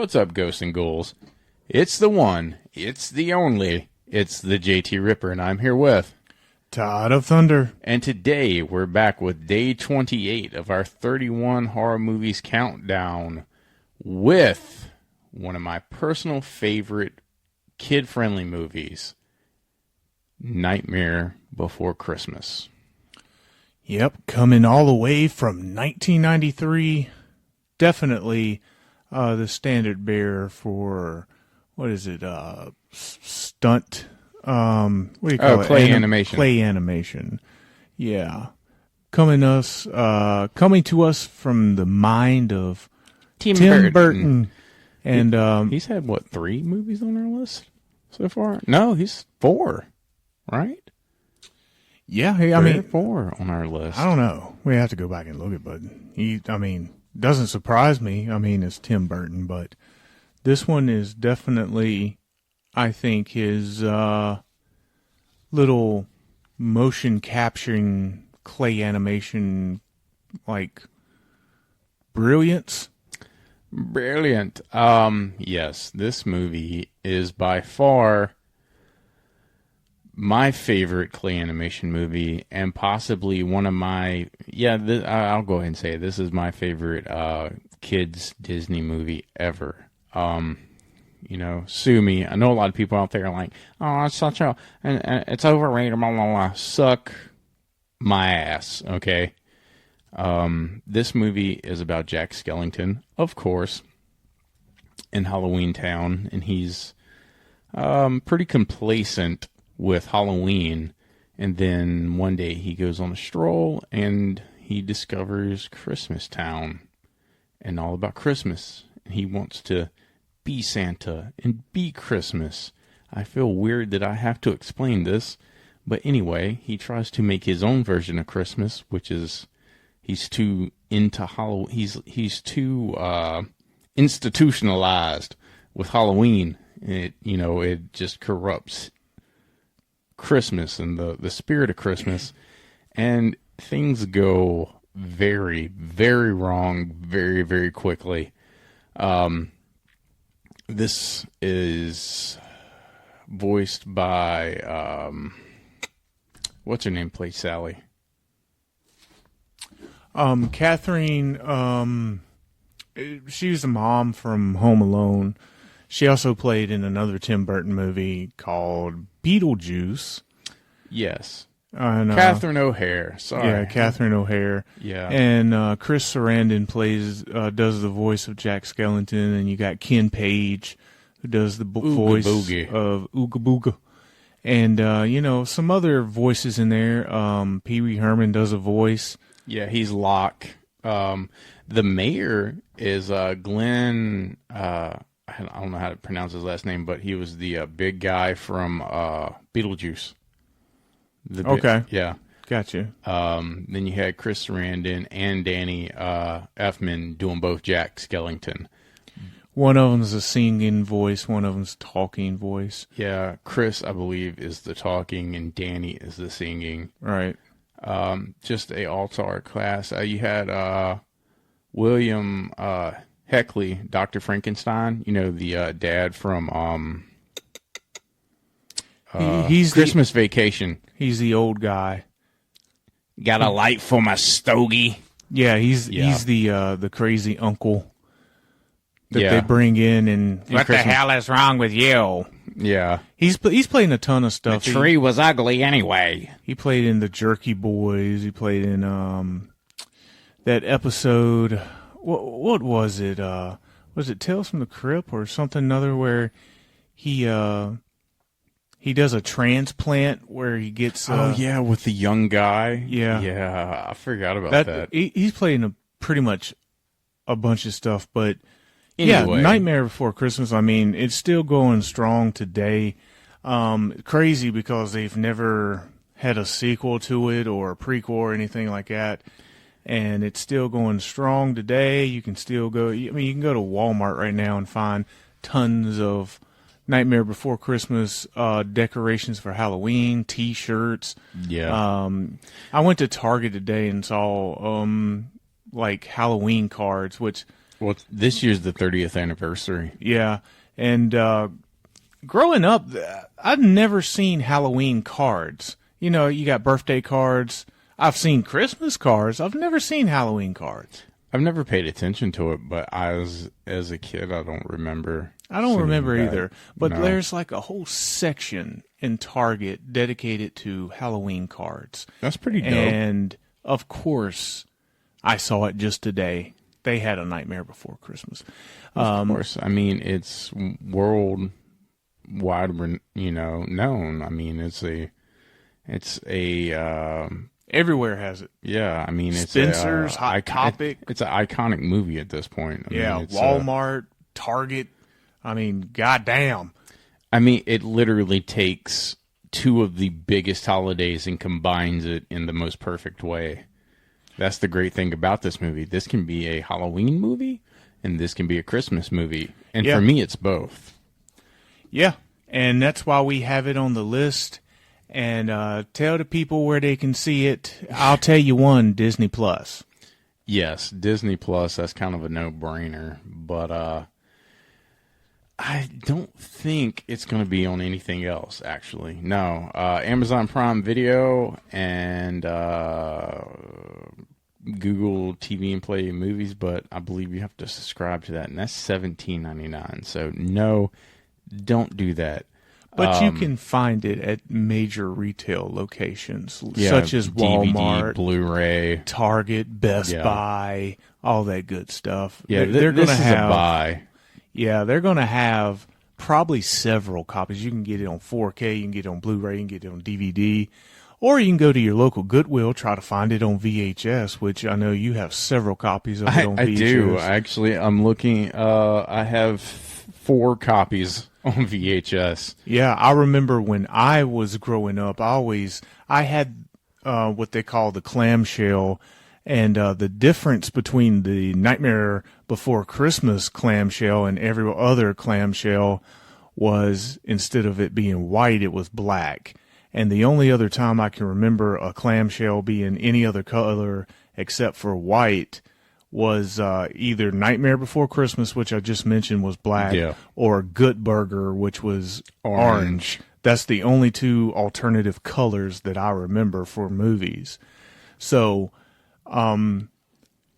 What's up, ghosts and ghouls? It's the one, it's the only, it's the JT Ripper, and I'm here with Todd of Thunder. And today we're back with day 28 of our 31 horror movies countdown with one of my personal favorite kid-friendly movies, Nightmare Before Christmas. Yep, coming all the way from 1993. Definitely the standard bearer for, what is it, stunt, what do you call it? Clay animation. Clay animation. Yeah. Coming to us from the mind of Tim Burton. And he's had, what, 3 movies on our list so far? No, he's 4, right? Yeah, I mean, 4 on our list. I don't know. We have to go back and look at, but doesn't surprise me. I mean, it's Tim Burton, but this one is definitely, I think, his little motion capturing clay animation, like, brilliance. Brilliant. Yes, this movie is by far my favorite clay animation movie, and possibly one of my, I'll go ahead and say it. This is my favorite kids Disney movie ever. Sue me. I know a lot of people out there are like, oh, it's such a, and it's overrated, blah, blah, blah. Suck my ass, okay? This movie is about Jack Skellington, of course, in Halloween Town, and he's pretty complacent with Halloween, and then one day he goes on a stroll and he discovers Christmas Town and all about Christmas, and he wants to be Santa and be Christmas. I feel weird that I have to explain this, but anyway, he tries to make his own version of Christmas, which is he's too into Halloween. He's too institutionalized with Halloween. It just corrupts Christmas and the spirit of Christmas, and things go very, very wrong very, very quickly. This is voiced by what's her name? Plays Sally. Catherine. She was the mom from Home Alone. She also played in another Tim Burton movie called Beetlejuice. Yes. And, Catherine O'Hare. Sorry. Yeah, Catherine O'Hare. Yeah. And Chris Sarandon does the voice of Jack Skellington, and you got Ken Page, who does the voice of Ooga Booga. And, some other voices in there. Pee Wee Herman does a voice. Yeah, he's Locke. The mayor is Glenn... I don't know how to pronounce his last name, but he was the big guy from Beetlejuice. Okay. Yeah. Gotcha. Then you had Chris Sarandon and Danny Elfman doing both Jack Skellington. One of them's a singing voice, one of them's talking voice. Yeah, Chris, I believe, is the talking, and Danny is the singing. Right. Just a all-star class. You had William... Heckley, Dr. Frankenstein, the dad from he's Christmas Vacation. He's the old guy. Got a light for my stogie. Yeah, he's the crazy uncle that they bring in, and what the hell is wrong with you? Yeah, he's playing a ton of stuff. The tree was ugly anyway. He played in the Jerky Boys. He played in that episode. What was it? Was it Tales from the Crypt or something other where he does a transplant where he gets with the young guy. Yeah, I forgot about that. He's playing pretty much a bunch of stuff, but anyway. Yeah, Nightmare Before Christmas. I mean, it's still going strong today. Crazy because they've never had a sequel to it or a prequel or anything like that. And it's still going strong today. You can still go. You can go to Walmart right now and find tons of Nightmare Before Christmas decorations for Halloween, T-shirts. Yeah. I went to Target today and saw like Halloween cards, which Well, this year's the 30th anniversary. Yeah, and growing up, I've never seen Halloween cards. You know, you got birthday cards. I've seen Christmas cards. I've never seen Halloween cards. I've never paid attention to it, but as a kid, I don't remember. I don't remember either. But No. there's like a whole section in Target dedicated to Halloween cards. That's pretty dope. And, of course, I saw it just today. They had A Nightmare Before Christmas. Of course, I mean it's worldwide, known. I mean it's a Everywhere has it. yeah. I mean it's Spencer's, Hot Topic. It's an iconic movie at this point. I Yeah, mean, it's, Walmart, Target. I mean, goddamn. I mean, it literally takes two of the biggest holidays and combines it in the most perfect way. That's the great thing about this movie. This can be a Halloween movie, and this can be a Christmas movie. And Yeah. for me, it's both. Yeah, and that's why we have it on the list. And tell the people where they can see it. I'll tell you one, Disney Plus. Yes, Disney Plus, that's kind of a no-brainer. But I don't think it's going to be on anything else, actually. No. Amazon Prime Video and Google TV and Play Movies, but I believe you have to subscribe to that, and that's $17.99. So, no, don't do that. But you can find it at major retail locations, Yeah, such as DVD, Walmart, Blu-ray. Target, Best Yeah. Buy, all that good stuff. Yeah, they're this going to is have a buy. Yeah, they're going to have probably several copies. You can get it on 4K, you can get it on Blu-ray, you can get it on DVD, or you can go to your local Goodwill, try to find it on VHS, which I know you have several copies of it on I VHS. do. Actually, I'm looking. I have 4 copies on VHS. Yeah, I remember when I was growing up, I had what they call the clamshell, and the difference between the Nightmare Before Christmas clamshell and every other clamshell was, instead of it being white, it was black. And the only other time I can remember a clamshell being any other color except for white was either Nightmare Before Christmas, which I just mentioned was black, Yeah. or Good Burger, which was Orange. orange. That's the only two alternative colors that I remember for movies. So,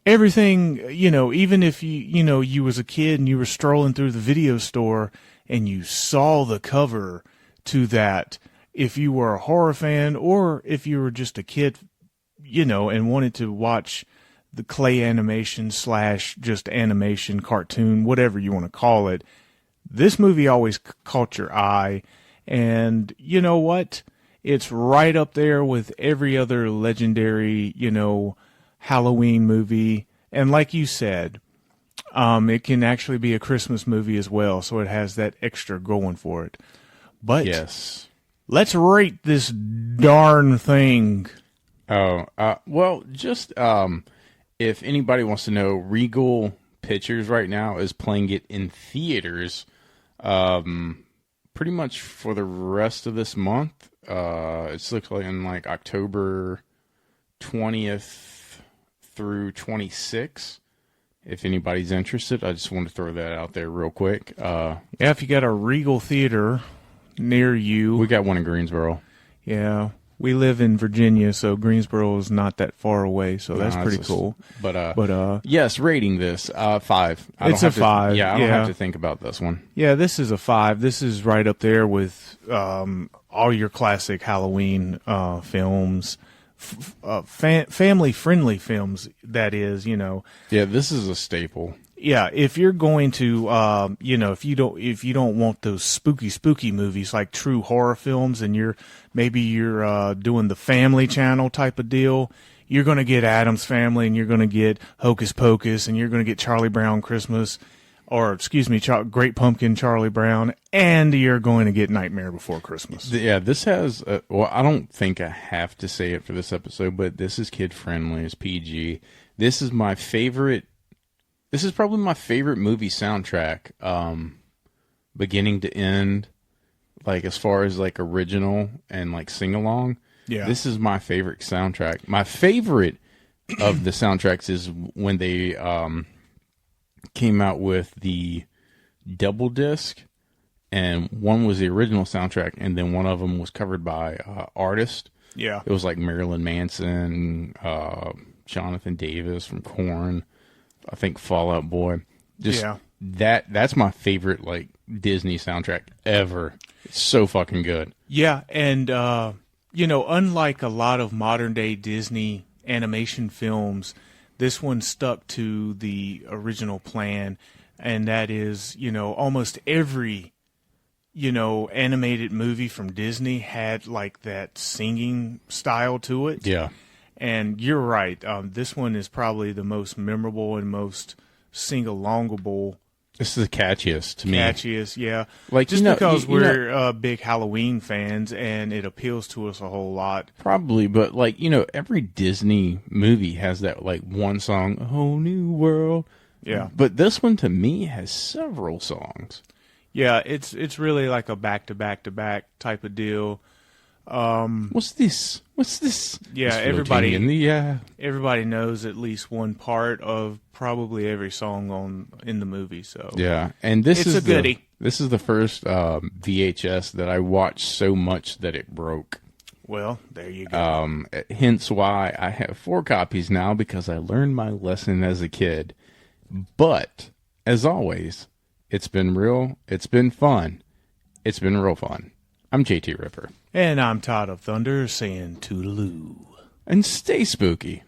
everything, even if you was a kid and you were strolling through the video store and you saw the cover to that, if you were a horror fan or if you were just a kid, and wanted to watch the clay animation / just animation cartoon, whatever you want to call it, this movie always caught your eye. And you know what? It's right up there with every other legendary, Halloween movie. And like you said, it can actually be a Christmas movie as well. So it has that extra going for it. But Yes. let's rate this darn thing. Oh, well, just if anybody wants to know, Regal Pictures right now is playing it in theaters pretty much for the rest of this month. It's looks like in like October 20th through 26th. If anybody's interested, I just want to throw that out there real quick. Yeah, if you got a Regal theater near you. We got one in Greensboro. Yeah. We live in Virginia, so Greensboro is not that far away, so that's No, pretty it's cool. But yes, rating this 5. It's a 5. Yeah, I don't yeah. have to think about this one. Yeah, this is a 5. This is right up there with all your classic Halloween films, family-friendly films. That is, Yeah, this is a staple. Yeah, if you're going to, if you don't want those spooky movies like true horror films, and you're doing the Family Channel type of deal, you're going to get Addams Family, and you're going to get Hocus Pocus, and you're going to get Charlie Brown Christmas, Great Pumpkin Charlie Brown, and you're going to get Nightmare Before Christmas. Yeah, this has. Well, I don't think I have to say it for this episode, but this is kid friendly. It's PG. This is my favorite. This is probably my favorite movie soundtrack, beginning to end, like as far as like original and like sing along. Yeah. This is my favorite soundtrack. My favorite of the soundtracks is when they came out with the double disc, and one was the original soundtrack, and then one of them was covered by artists. Yeah. It was like Marilyn Manson, Jonathan Davis from Korn, I think Fall Out Boy. Just Yeah. that's my favorite like Disney soundtrack ever. It's so fucking good. Yeah, and unlike a lot of modern day Disney animation films, this one stuck to the original plan, and that is, almost every animated movie from Disney had like that singing style to it. Yeah. And you're right. This one is probably the most memorable and most sing-alongable. This is the catchiest to me. Catchiest, yeah. Like, just because we're big Halloween fans and it appeals to us a whole lot. Probably, but like, every Disney movie has that like one song, A Whole New World. Yeah. But this one to me has several songs. Yeah, it's really like a back-to-back-to-back type of deal. What's this? Yeah, everybody everybody knows at least one part of probably every song in the movie. So yeah, and this it's is a goodie. This is the first VHS that I watched so much that it broke. Well, there you go. Hence why I have 4 copies now, because I learned my lesson as a kid. But as always, it's been real. It's been fun. It's been real fun. I'm JT Ripper. And I'm Todd of Thunder saying toodaloo. And stay spooky.